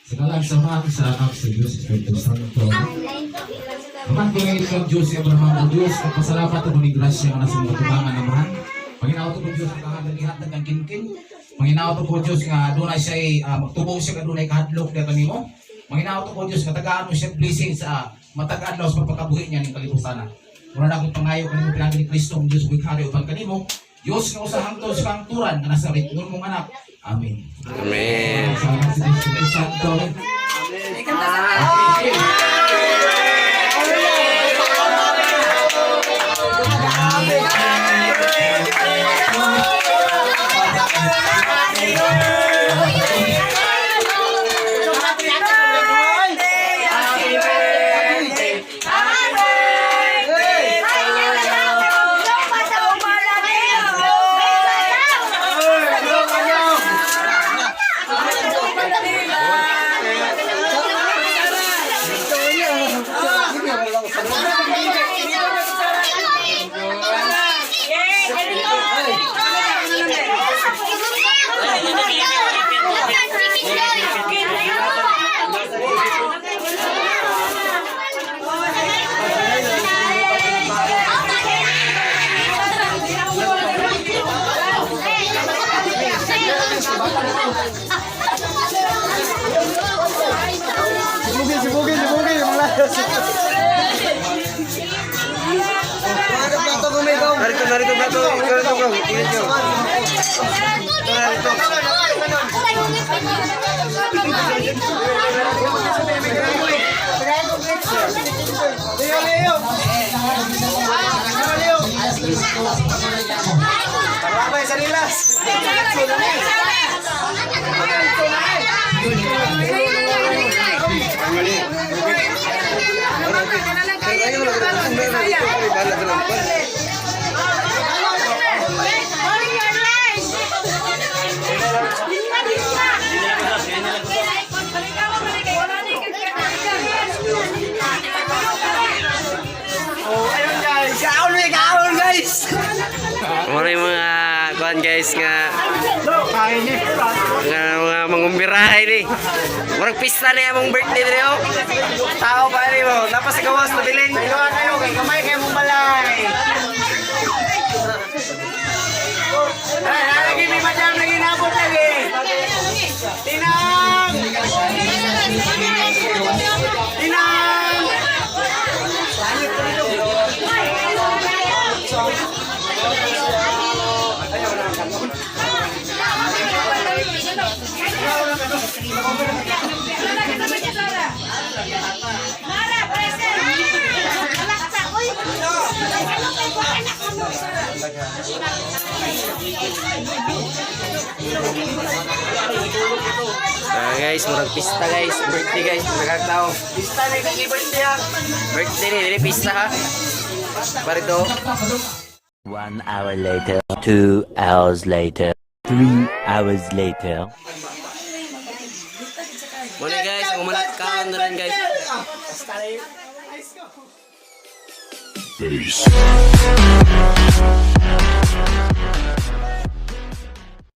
Segala sama sa anak sa Diyos, Espiritu Santo. Naman ko ngayon kang Diyos, Abraham o Diyos, kapasalamat o ni grasya nga nasa mga tubangan naman. Panginaw to po Diyos, nakakagalihatag ang kinkin. Panginaw to po Diyos, nga doon ay siya magtubong siya, doon ay kahadlok na kami mo. Panginaw to po Diyos, katagaan mo siya blessing sa matag-adlaw sa pagpakabuhi niya ng kalibutan. Muna na akong pangayo kanimo pinagi ni Kristo, ang Diyos bukhari upan kanimo. Diyos nga usahang to sa kangturan nga nasa ritmo mong anak. Amen. Amen. Salamat sa Espiritu Santo. Sibugin, malas. Ada plato ko may gawin. Narito plato. Narito bro. Tingnan nyo. Narito. Tarabay sa nilas. Muna yung mga kuhan guys nga mga mangumbirahay ni. Murag pista na yung birthday nila oh. Tao pa rin mo. Tapos sa gawas na bilin. Gawa kayo. Kamay kayo mong balay. Lagi may madam na ginabot lagi. Tinang! Tinang! Guys, murag pista guys, birthday guys, murag tao. Pista ni kay birthday ha. Birthday ni dili pista ha. Barito. 1 hour later, 2 hours later, 3 hours later. Muna guys, umalat ka na rin guys. Peace.